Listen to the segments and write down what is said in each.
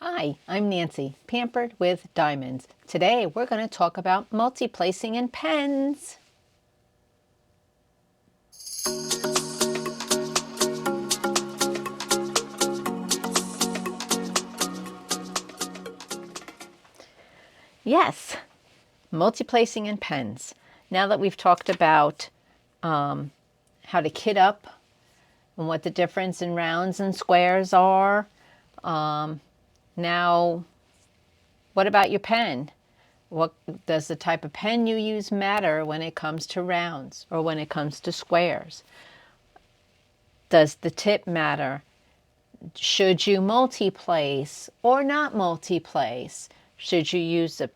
Hi, I'm Nancy, Pampered with Diamonds. Today we're going to talk about multi-placing in pens. Yes, multi-placing in pens. Now that we've talked about how to kit up and what the difference in rounds and squares are, now what about your pen? What does the type of pen you use matter when it comes to rounds or when it comes to squares? Does the tip matter? Should you multi-place or not multi-place? Should you use the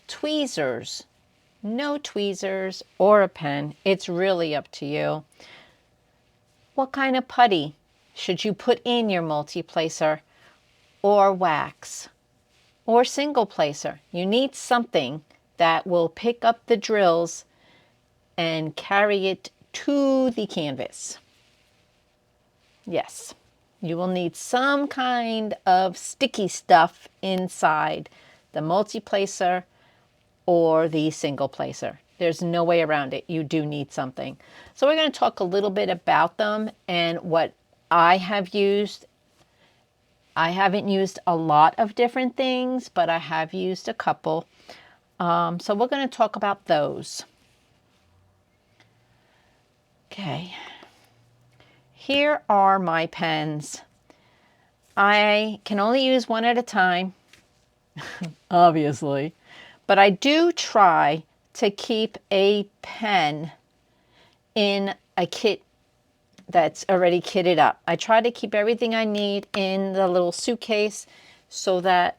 tweezers, no tweezers, or a pen? It's really up to you. What kind of putty should you put in your multi-placer, or wax, or single placer? You need something that will pick up the drills and carry it to the canvas. Yes, you will need some kind of sticky stuff inside the multi-placer or the single placer. There's no way around it. You do need something. So we're going to talk a little bit about them and what I have used. I haven't used a lot of different things, but I have used a couple. So we're going to talk about those. Okay. Here are my pens. I can only use one at a time, obviously, but I do try to keep a pen in a kit that's already kitted up. I try to keep everything I need in the little suitcase so that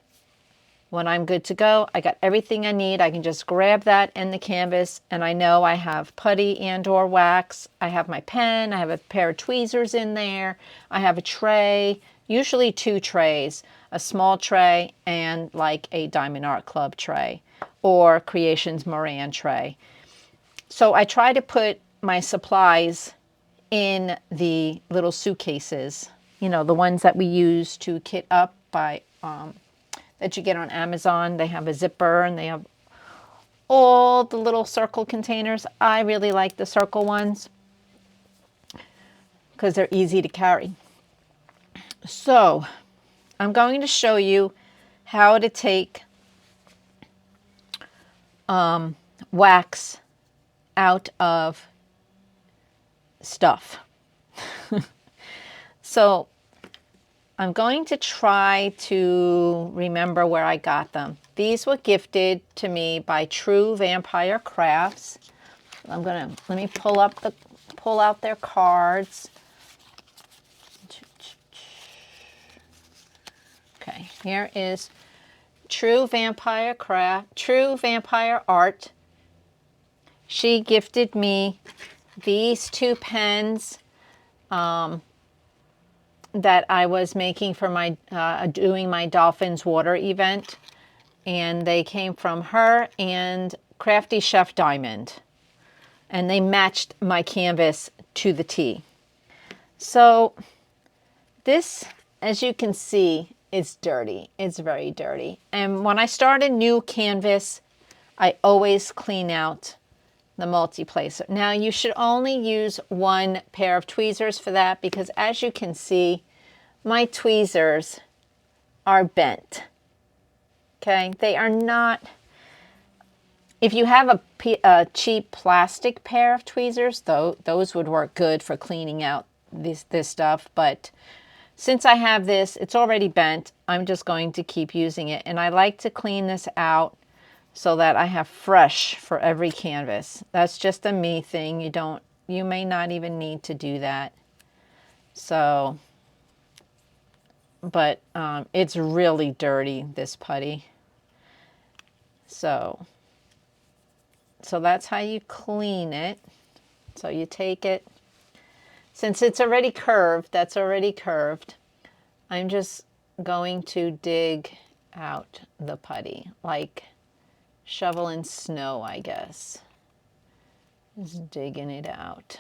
when I'm good to go, I got everything I need. I can just grab that and the canvas, and I know I have putty and or wax. I have my pen. I have a pair of tweezers in there. I have a tray, usually 2 trays, a small tray and like a Diamond Art Club tray or Creations Moran tray. So I try to put my supplies in the little suitcases, you know, the ones that we use to kit up by that you get on Amazon. They have a zipper and they have all the little circle containers. I really like the circle ones because they're easy to carry. So I'm going to show you how to take wax out of stuff. So I'm going to try to remember where I got them. These were gifted to me by True Vampire Crafts. Let me pull out their cards. Okay, here is True Vampire Art. She gifted me these 2 pens that I was making for my doing my Dolphins water event, and they came from her and Crafty Chef Diamond, and they matched my canvas to the T. So this, as you can see, is dirty. It's very dirty, and when I start a new canvas, I always clean out the multi-placer. Now you should only use 1 pair of tweezers for that, because as you can see, my tweezers are bent. Okay, they are not. If you have a cheap plastic pair of tweezers, though, those would work good for cleaning out this stuff. But since I have this, it's already bent, I'm just going to keep using it. And I like to clean this out so that I have fresh for every canvas. That's just a me thing. You may not even need to do that. So, but it's really dirty, this putty. So that's how you clean it. So you take it, since it's already curved, that's already curved, I'm just going to dig out the putty, like shoveling snow, I guess. Just digging it out.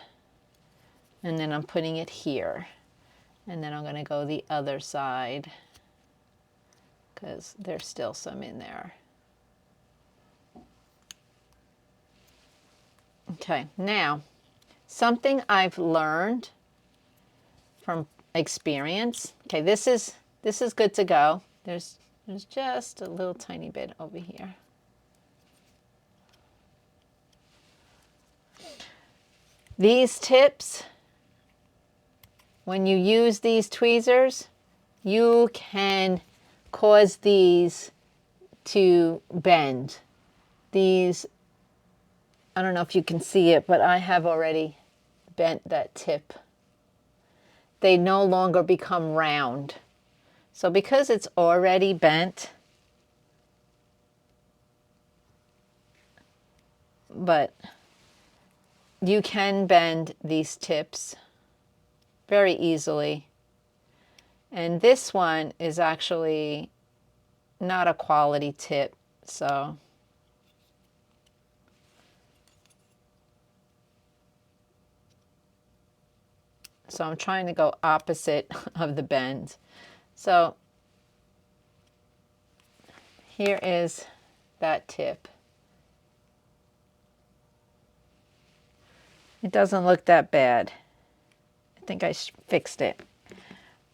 And then I'm putting it here. And then I'm going to go the other side. because there's still some in there. Okay, now something I've learned from experience. Okay, this is good to go. There's just a little tiny bit over here. These tips, when you use these tweezers, you can cause these to bend. These, I don't know if you can see it, but I have already bent that tip. They no longer become round. So because it's already bent, but you can bend these tips very easily. And this one is actually not a quality tip, so I'm trying to go opposite of the bend. So here is that tip. It doesn't look that bad. I think I fixed it.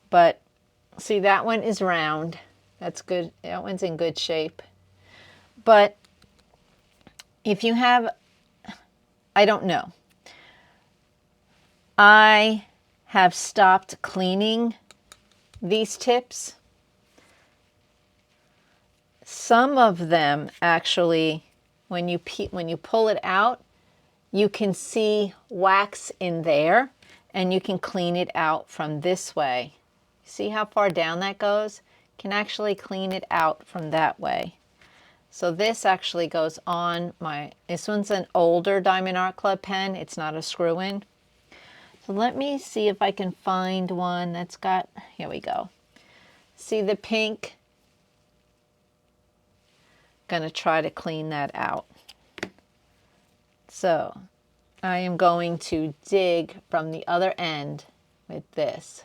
But see, that one is round. That's good. That one's in good shape. But if you have, I don't know. I have stopped cleaning these tips. Some of them actually, when you pull it out, you can see wax in there, and you can clean it out from this way. See how far down that goes? You can actually clean it out from that way. So this actually goes on this one's an older Diamond Art Club pen. It's not a screw-in. So let me see if I can find one that's got, here we go. See the pink? Gonna try to clean that out. So I am going to dig from the other end with this.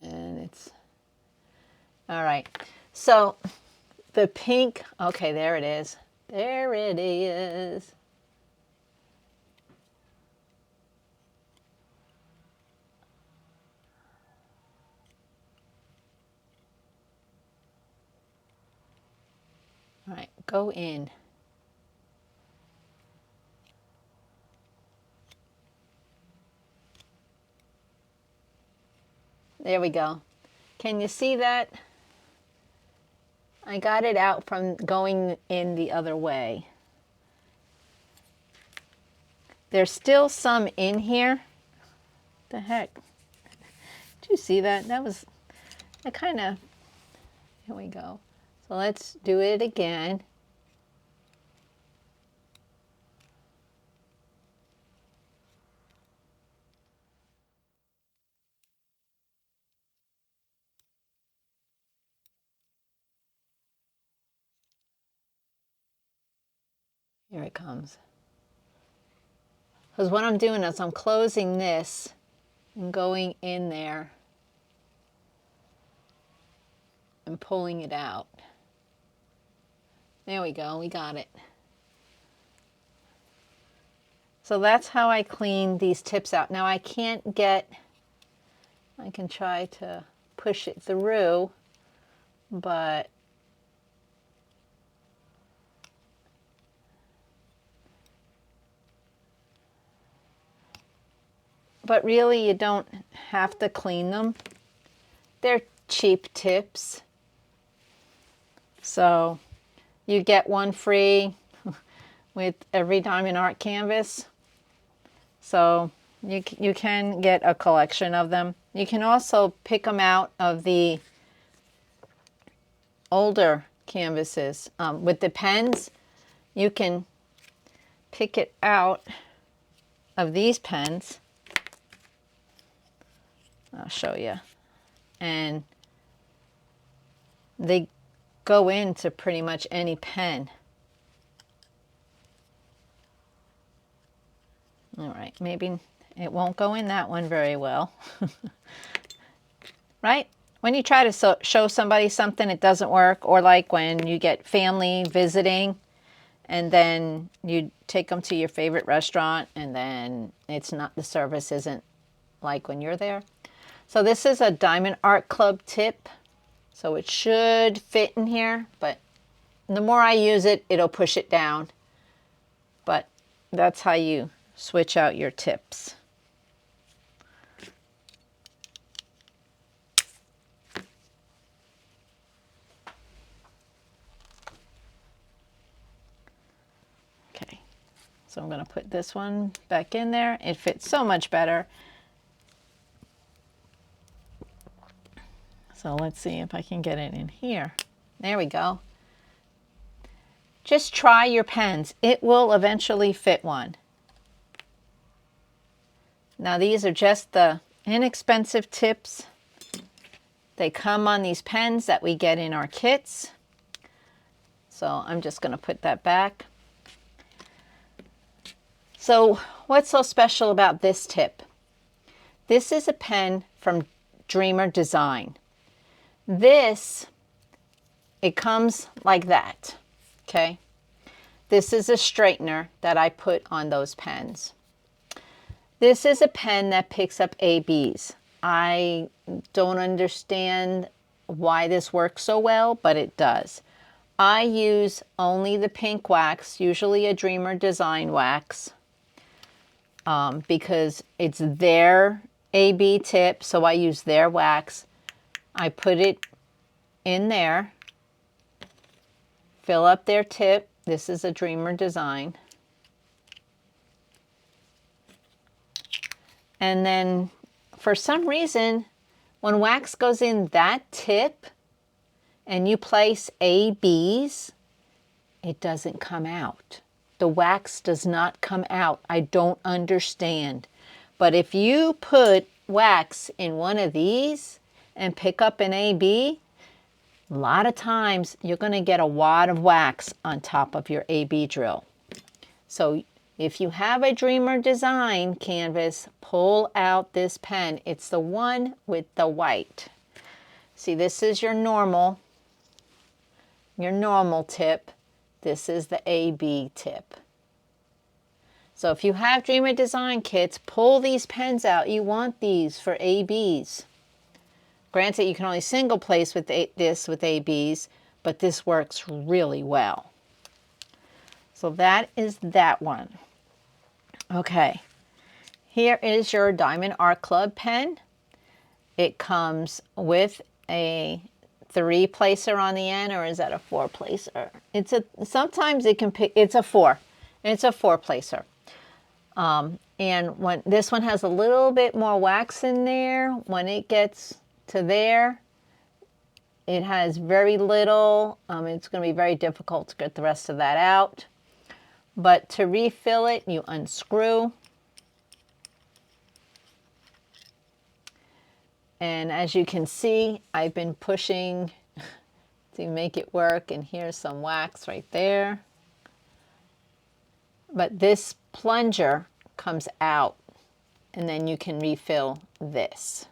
And it's, all right. So the pink, okay, there it is. There it is. All right, go in. There we go. Can you see that? I got it out from going in the other way. There's still some in here. The heck? Did you see that? I kind of, here we go. So let's do it again. Here it comes. Because what I'm doing is I'm closing this and going in there and pulling it out. There we go, we got it. So that's how I clean these tips out. Now I can try to push it through, but really you don't have to clean them. They're cheap tips. So you get one free with every Diamond Art canvas. So you can get a collection of them. You can also pick them out of the older canvases. With the pens, you can pick it out of these pens. I'll show you. And they go into pretty much any pen. All right, maybe it won't go in that one very well. Right? When you try to show somebody something, it doesn't work. Or like when you get family visiting and then you take them to your favorite restaurant and then it's not, the service isn't like when you're there. So this is a Diamond Art Club tip. So it should fit in here, but the more I use it, it'll push it down. But that's how you switch out your tips. Okay, so I'm going to put this one back in there. It fits so much better. So let's see if I can get it in here. There we go. Just try your pens. It will eventually fit one. Now these are just the inexpensive tips. They come on these pens that we get in our kits. So I'm just going to put that back. So what's so special about this tip? This is a pen from Dreamer Design. This, it comes like that, okay? This is a straightener that I put on those pens. This is a pen that picks up ABs. I don't understand why this works so well, but it does. I use only the pink wax, usually a Dreamer Design wax, because it's their AB tip, so I use their wax. I put it in there, fill up their tip. This is a Dreamer Design. And then for some reason, when wax goes in that tip and you place ABs, it doesn't come out. The wax does not come out. I don't understand. But if you put wax in one of these and pick up an AB, a lot of times you're going to get a wad of wax on top of your AB drill. So if you have a Dreamer Design canvas, pull out this pen. It's the one with the white. See, this is your normal tip. This is the AB tip. So if you have Dreamer Design kits, pull these pens out. You want these for ABs. Granted, you can only single place with this with ABs, but this works really well. So that is that one. Okay, here is your Diamond Art Club pen. It comes with a 3-placer on the end, or is that a 4-placer? Sometimes it can pick, it's a 4. It's a 4-placer. And when this one has a little bit more wax in there, when it gets to there, it has very little. It's going to be very difficult to get the rest of that out. But to refill it, you unscrew. And as you can see, I've been pushing to make it work. And here's some wax right there. But this plunger comes out, and then you can refill this.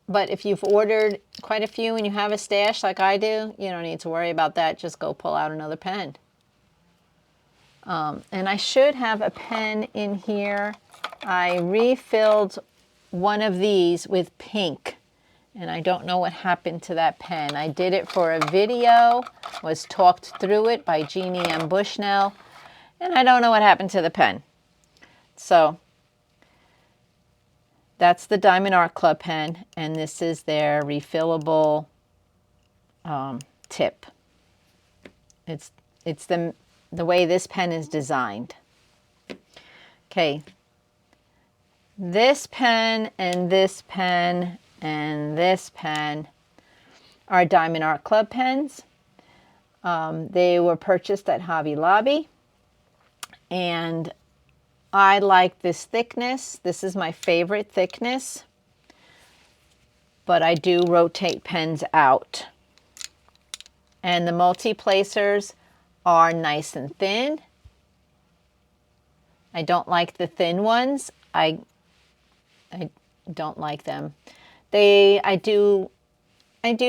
But if you've ordered quite a few and you have a stash like I do, you don't need to worry about that. Just go pull out another pen. And I should have a pen in here. I refilled one of these with pink, and I don't know what happened to that pen. I did it for a video, was talked through it by Jeannie M. Bushnell, and I don't know what happened to the pen. So that's the Diamond Art Club pen, and this is their refillable tip. It's the way this pen is designed. Okay, this pen and this pen and this pen are Diamond Art Club pens. They were purchased at Hobby Lobby, and I like this thickness. This is my favorite thickness, but I do rotate pens out. And the multi-placers are nice and thin. I don't like the thin ones. I don't like them. I do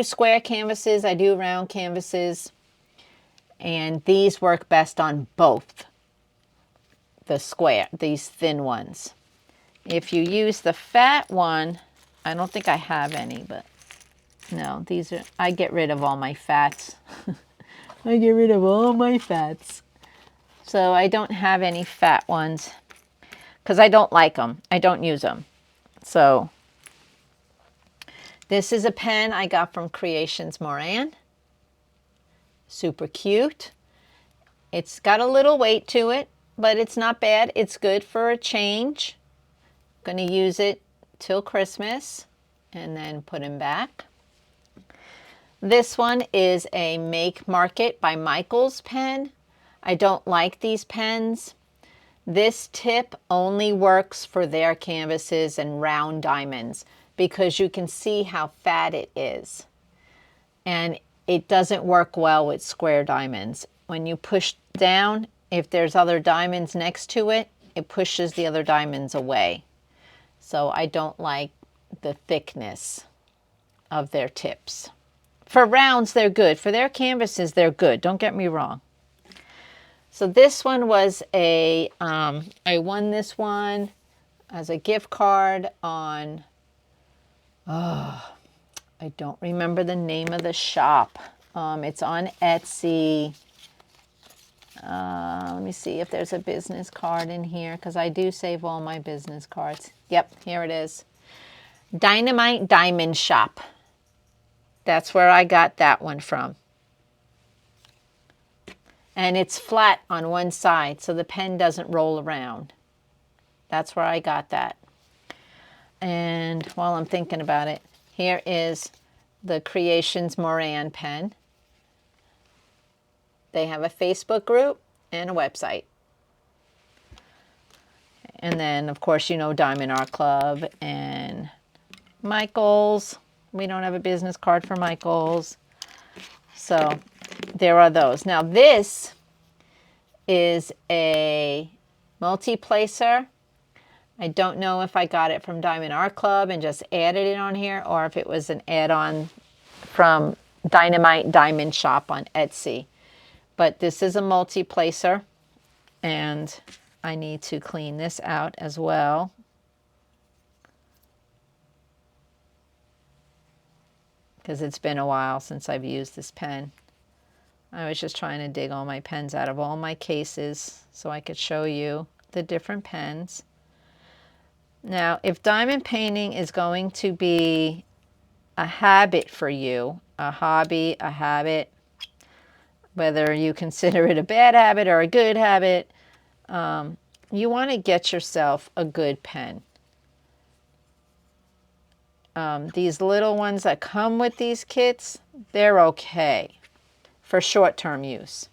square canvases, I do round canvases, and these work best on both these thin ones. If you use the fat one, I don't think I have any, but no, I get rid of all my fats. I get rid of all my fats. So I don't have any fat ones because I don't like them. I don't use them. So this is a pen I got from Creations Moran. Super cute. It's got a little weight to it, but it's not bad. It's good for a change. I'm going to use it till Christmas and then put him back. This one is a Make Market by Michaels pen. I don't like these pens. This tip only works for their canvases and round diamonds because you can see how fat it is. And it doesn't work well with square diamonds. When you push down, if there's other diamonds next to it, it pushes the other diamonds away. So I don't like the thickness of their tips. For rounds, they're good. For their canvases, they're good. Don't get me wrong. So this one was I won this one as a gift card on, I don't remember the name of the shop. It's on Etsy. Let me see if there's a business card in here because I do save all my business cards. Yep, here it is. Dynamite Diamond Shop. That's where I got that one from. And it's flat on one side, so the pen doesn't roll around. That's where I got that. And while I'm thinking about it, here is the Creations Moran pen. They have a Facebook group and a website. And then, of course, you know Diamond Art Club and Michaels. We don't have a business card for Michaels. So there are those. Now this is a multi-placer. I don't know if I got it from Diamond Art Club and just added it on here or if it was an add-on from Dynamite Diamond Shop on Etsy. But this is a multi-placer and I need to clean this out as well. Because it's been a while since I've used this pen. I was just trying to dig all my pens out of all my cases so I could show you the different pens. Now, if diamond painting is going to be a habit for you, a hobby, a habit, whether you consider it a bad habit or a good habit, you want to get yourself a good pen. These little ones that come with these kits, they're okay for short-term use.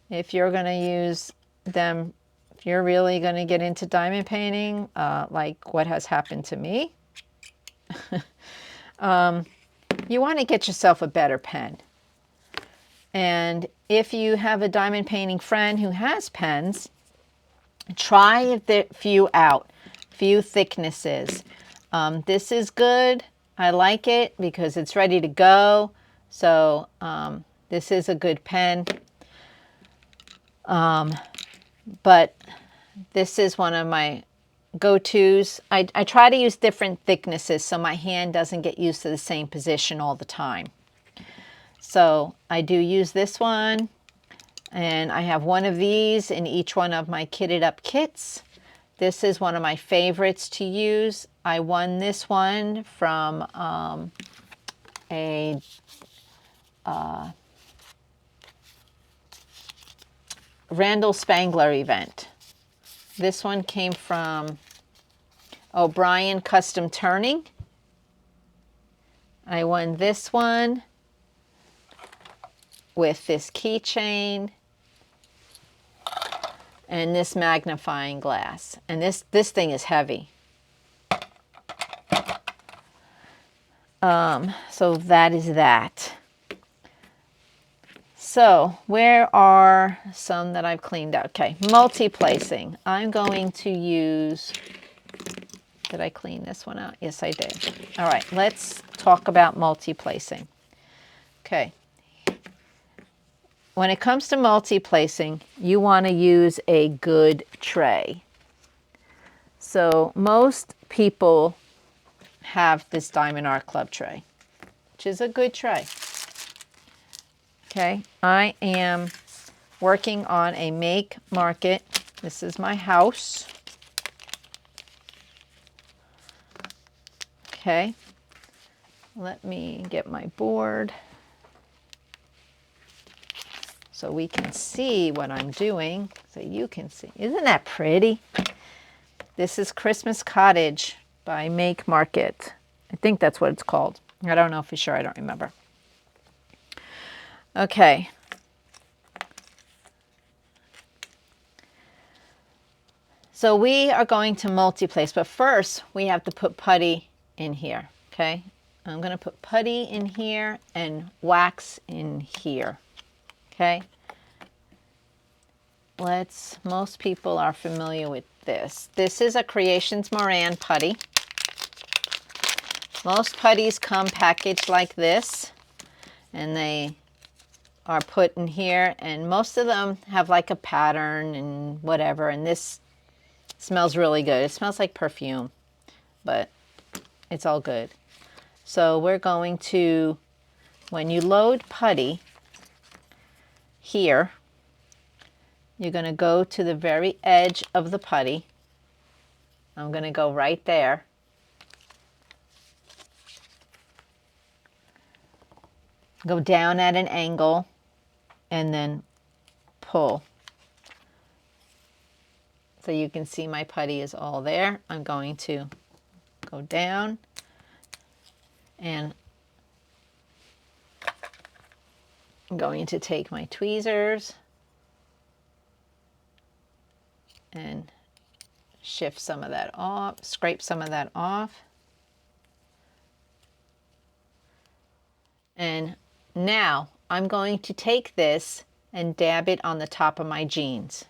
If you're going to use them, if you're really going to get into diamond painting, like what has happened to me, you want to get yourself a better pen. And if you have a diamond painting friend who has pens, try a few out, few thicknesses. This is good. I like it because it's ready to go. So this is a good pen. But this is one of my go-tos. I try to use different thicknesses so my hand doesn't get used to the same position all the time. So I do use this one. And I have one of these in each one of my kitted up kits. This is one of my favorites to use. I won this one from a Randal Spangler event. This one came from O'Brien Custom Turning. I won this one with this keychain and this magnifying glass. And this thing is heavy. So that is that. So where are some that I've cleaned out? Okay, multi-placing. I'm going to use, did I clean this one out? Yes, I did. All right, let's talk about multi-placing. Okay. When it comes to multi-placing, you want to use a good tray. So most people have this Diamond Art Club tray, which is a good tray. Okay, I am working on a make market. This is my house. Okay, let me get my board so we can see what I'm doing, so you can see. Isn't that pretty? This is Christmas Cottage by Make Market. I think that's what it's called. I don't know for sure, I don't remember. Okay. So we are going to multi-place, but first we have to put putty in here, okay? I'm going to put putty in here and wax in here, okay? Most people are familiar with this. This is a Creations Moran putty. Most putties come packaged like this, and they are put in here, and most of them have like a pattern and whatever, and this smells really good. It smells like perfume, but it's all good. So we're going to, when you load putty here, you're going to go to the very edge of the putty. I'm going to go right there. Go down at an angle and then pull. So you can see my putty is all there. I'm going to go down and I'm going to take my tweezers and shift some of that off, scrape some of that off. And now I'm going to take this and dab it on the top of my jeans.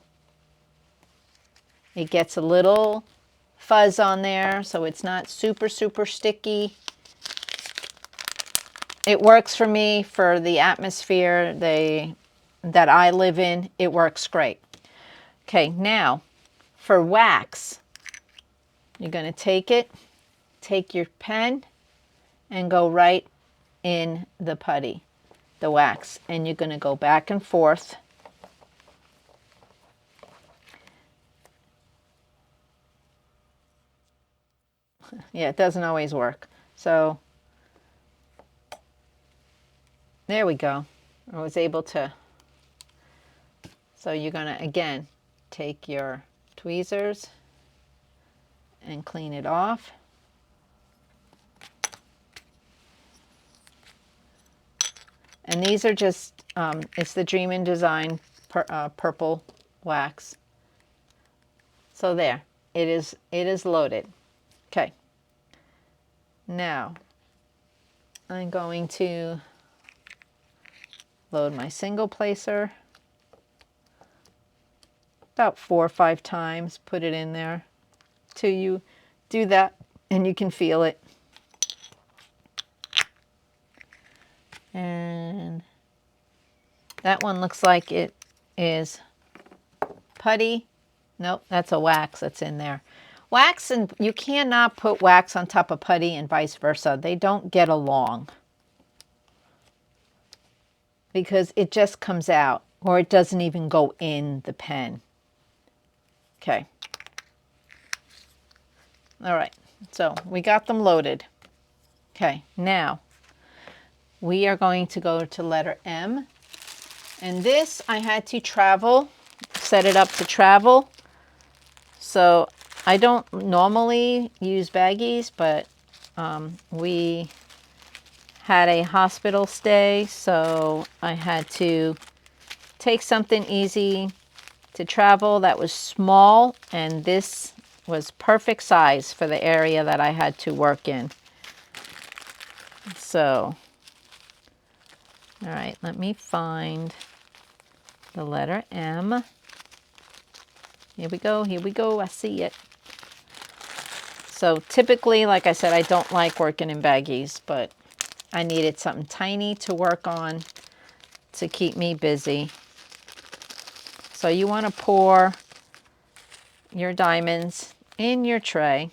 It gets a little fuzz on there, so it's not super, super sticky. It works for me for the atmosphere that I live in. It works great. Okay, now for wax, you're going to take your pen and go right in the putty, the wax, and you're going to go back and forth. Yeah, it doesn't always work. So there we go. I was able to. So you're going to, again, take your tweezers and clean it off. And these are just, it's the Dream and Design purple wax. So there, it is loaded. Okay. Now, I'm going to load my single placer. About 4 or 5 times, put it in there till you do that and you can feel it. And that one looks like it is putty. Nope, that's a wax that's in there. Wax, and you cannot put wax on top of putty and vice versa. They don't get along because it just comes out, or it doesn't even go in the pen. Okay. All right, so we got them loaded. Okay, now we are going to go to letter M. And this I had to travel, set it up to travel. So I don't normally use baggies, but we had a hospital stay, so I had to take something easy to travel that was small, and this was perfect size for the area that I had to work in. So, all right, let me find the letter M. Here we go, here we go, I see it. So typically, like I said, I don't like working in baggies, but I needed something tiny to work on to keep me busy. So you want to pour your diamonds in your tray.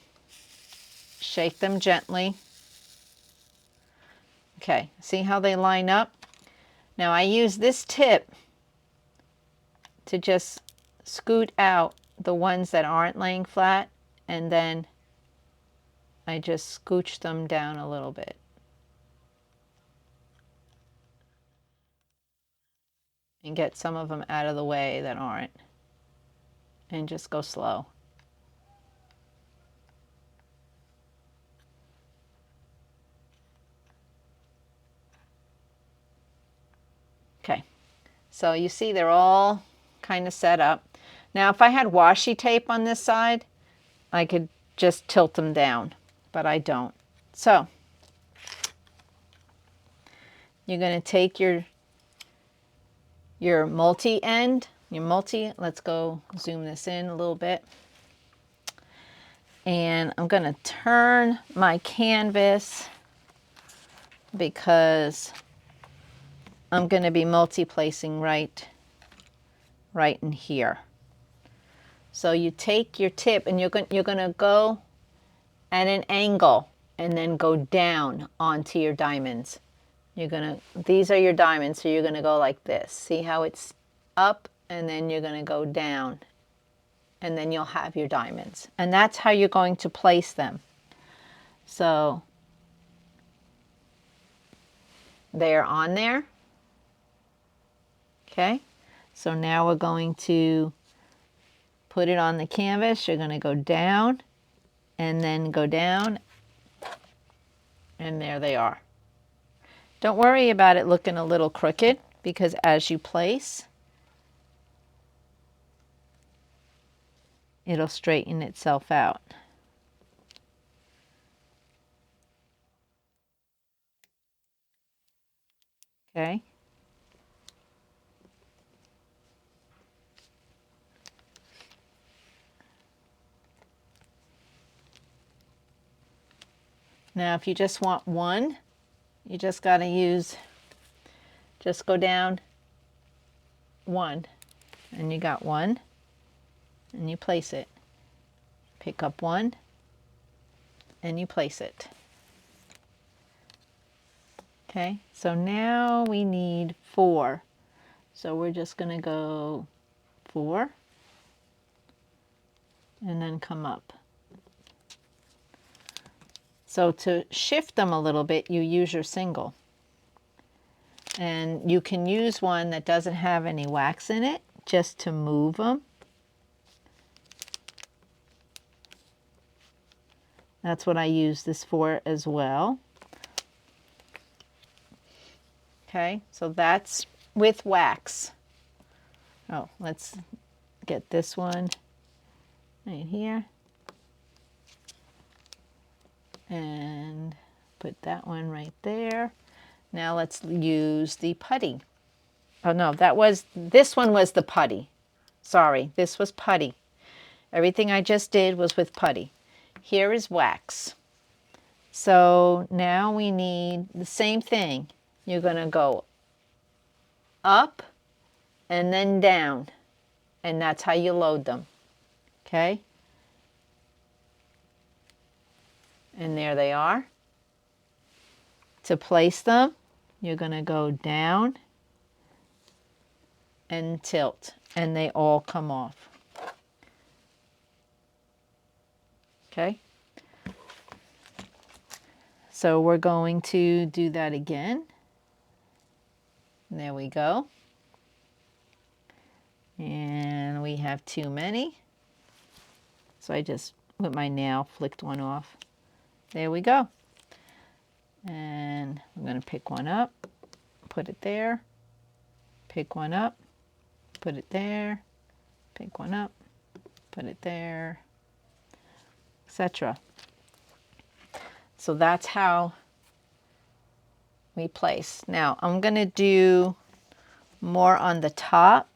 Shake them gently. Okay, see how they line up? Now I use this tip to just scoot out the ones that aren't laying flat, and then I just scooch them down a little bit. And get some of them out of the way that aren't. And just go slow. Okay, so you see they're all kind of set up. Now if I had washi tape on this side, I could just tilt them down, but I don't. So you're going to take your multi-end, let's go zoom this in a little bit. And I'm going to turn my canvas because I'm going to be multi-placing right in here. So you take your tip and you're going to go at an angle and then go down onto your diamonds. These are your diamonds, so you're going to go like this. See how it's up, and then you're going to go down, and then you'll have your diamonds. And that's how you're going to place them. So they're on there. Okay, so now we're going to put it on the canvas. You're going to go down and then go down, and there they are. Don't worry about it looking a little crooked, because as you place, it'll straighten itself out. Okay. Now if you just want one, you just got to just go down one, and you got one, and you place it. Pick up one, and you place it. Okay, so now we need 4. So we're just going to go 4, and then come up. So to shift them a little bit, you use your single. And you can use one that doesn't have any wax in it just to move them. That's what I use this for as well. Okay, so that's with wax. Oh, let's get this one right here. And put that one right there. Now let's use the putty. Oh no, this one was the putty. Sorry, this was putty. Everything I just did was with putty. Here is wax. So now we need the same thing. You're going to go up and then down, and that's how you load them. Okay? And there they are. To place them, you're going to go down and tilt, and they all come off. Okay? So we're going to do that again. There we go. And we have too many. So I just, with my nail, flicked one off. There we go. And I'm going to pick one up, put it there, pick one up, put it there, pick one up, put it there, etc. So that's how we place. Now I'm going to do more on the top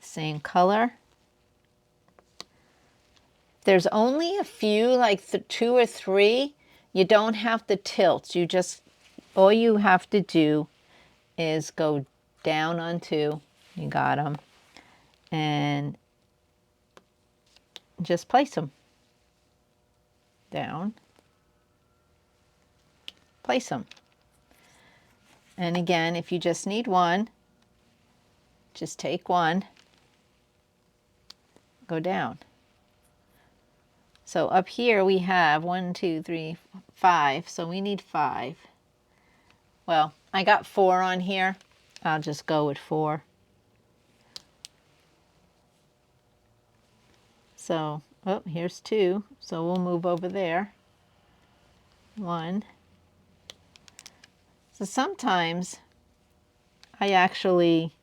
Same color. There's only a few, like 2 or 3. You don't have to tilt. You just, all you have to do is go down on 2. You got them. And just place them. Down. Place them. And again, if you just need one, just take one, go down. So up here we have 1, 2, 3, 5. So we need 5. Well, I got 4 on here. I'll just go with 4. So, oh, here's 2. So we'll move over there. 1. So sometimes I actually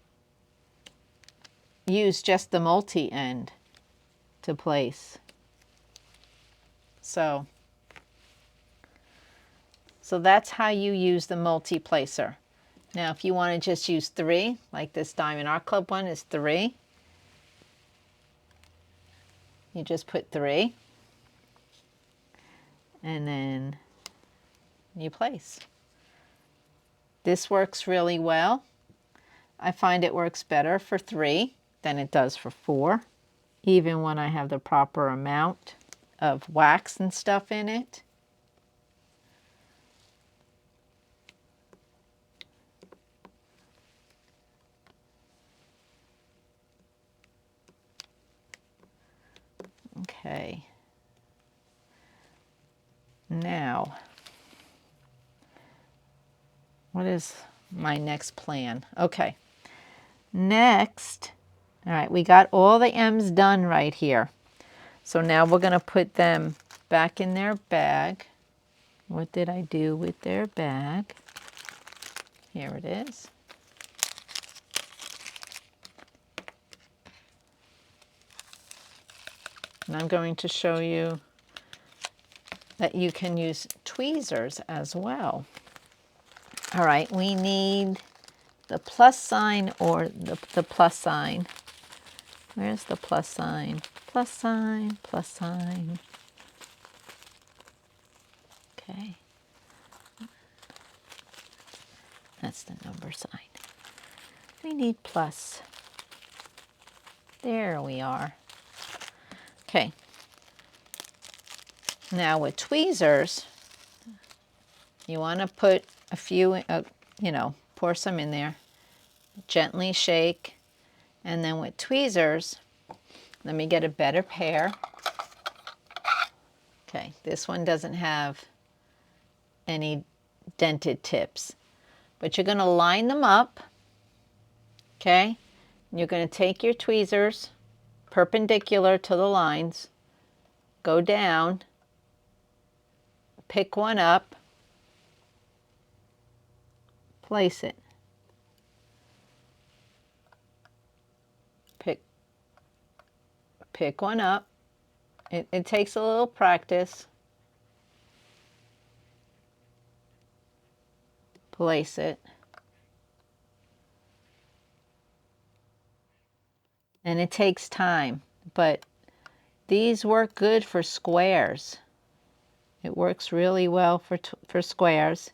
use just the multi-end to place. So that's how you use the multi-placer. Now if you want to just use 3, like this Diamond Art Club one is 3, you just put 3 and then you place. This works really well. I find it works better for 3 than it does for 4, even when I have the proper amount of wax and stuff in it. Okay. Now, what is my next plan? Okay. Next, all right, we got all the M's done right here. So now we're going to put them back in their bag. What did I do with their bag? Here it is. And I'm going to show you that you can use tweezers as well. All right, we need the plus sign or the plus sign. Where's the plus sign? Plus sign, plus sign. Okay. That's the number sign. We need plus. There we are. Okay. Now with tweezers, you want to put a few, pour some in there. Gently shake. And then with tweezers, let me get a better pair. Okay, this one doesn't have any dented tips. But you're going to line them up. Okay? And you're going to take your tweezers perpendicular to the lines, go down, pick one up, place it. Pick one up. It takes a little practice. Place it. And it takes time, but these work good for squares. It works really well for squares.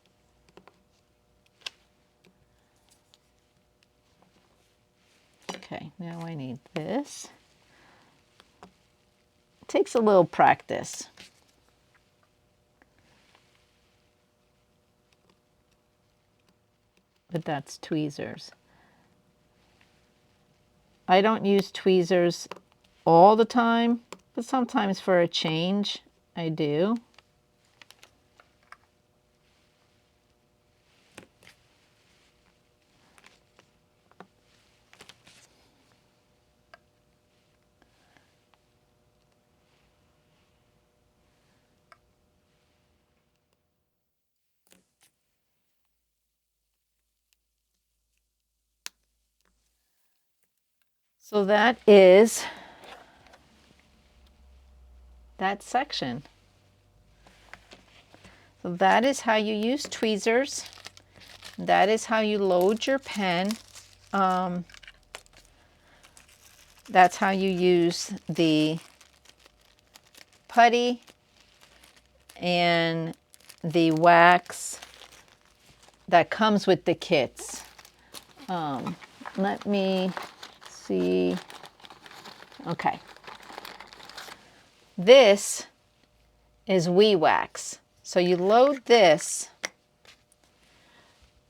Okay, now I need this. It takes a little practice. But that's tweezers. I don't use tweezers all the time, but sometimes for a change, I do. So that is that section. So that is how you use tweezers. That is how you load your pen. that's how you use the putty and the wax that comes with the kits. Let me see. Okay. This is wax. So you load this.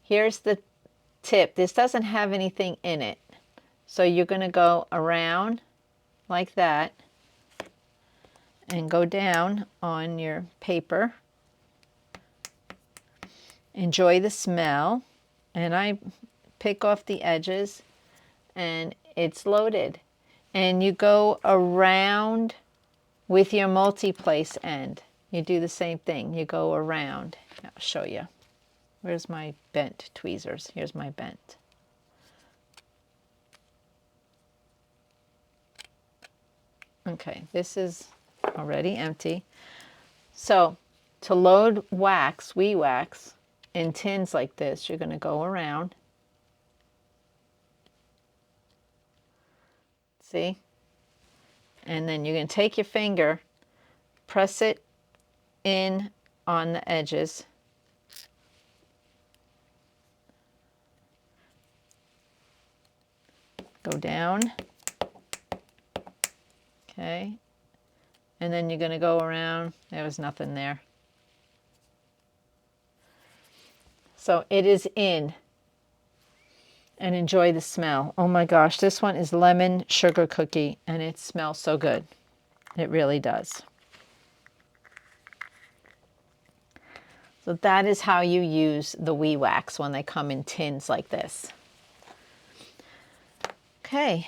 Here's the tip. This doesn't have anything in it. So you're going to go around like that and go down on your paper. Enjoy the smell. And I pick off the edges and it's loaded. And you go around with your multi-place end. You do the same thing. You go around. I'll show you. Where's my bent tweezers? Here's my bent. Okay, this is already empty. So to load wax, wax, in tins like this, you're going to go around. See? And then you're going to take your finger, press it in on the edges. Go down. Okay. And then you're going to go around. There was nothing there. So it is in. And enjoy the smell. Oh my gosh, this one is lemon sugar cookie and it smells so good. It really does. So that is how you use the wax when they come in tins like this. Okay,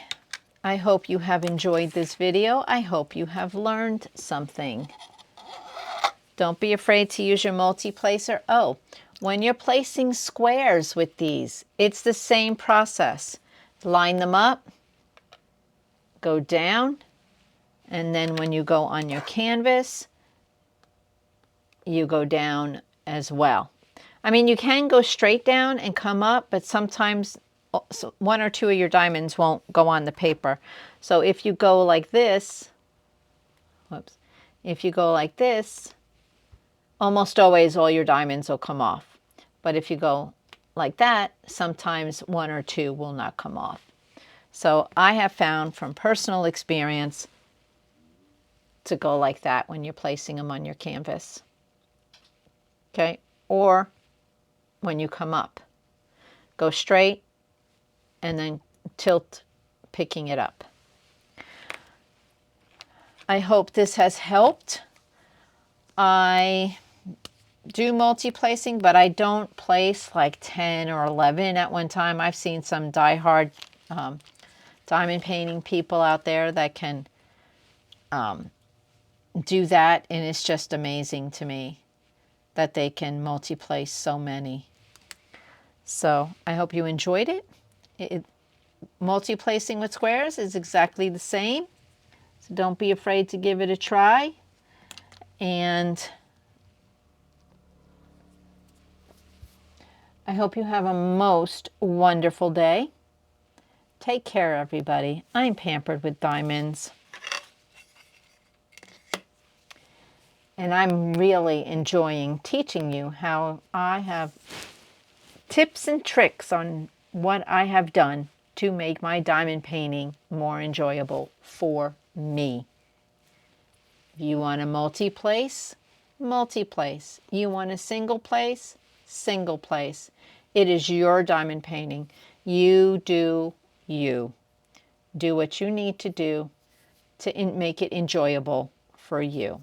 I hope you have enjoyed this video. I hope you have learned something. Don't be afraid to use your multi-placer. Oh, when you're placing squares with these, it's the same process. Line them up, go down, and then when you go on your canvas, you go down as well. I mean, you can go straight down and come up, but sometimes one or two of your diamonds won't go on the paper. So if you go like this, whoops, if you go like this, almost always all your diamonds will come off. But if you go like that, sometimes one or two will not come off. So I have found from personal experience to go like that when you're placing them on your canvas. Okay, or when you come up. Go straight and then tilt, picking it up. I hope this has helped. I do multi-placing, but I don't place like 10 or 11 at one time. I've seen some die-hard diamond painting people out there that can do that, and it's just amazing to me that they can multi-place so many. So I hope you enjoyed it. Multi-placing with squares is exactly the same, so don't be afraid to give it a try. And I hope you have a most wonderful day. Take care, everybody. I'm Pampered with Diamonds. And I'm really enjoying teaching you how I have tips and tricks on what I have done to make my diamond painting more enjoyable for me. If you want a multi-place, multi-place. You want a single place, single place. It is your diamond painting. You do you. Do what you need to do to make it enjoyable for you.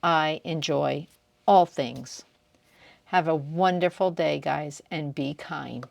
I enjoy all things. Have a wonderful day, guys, and be kind.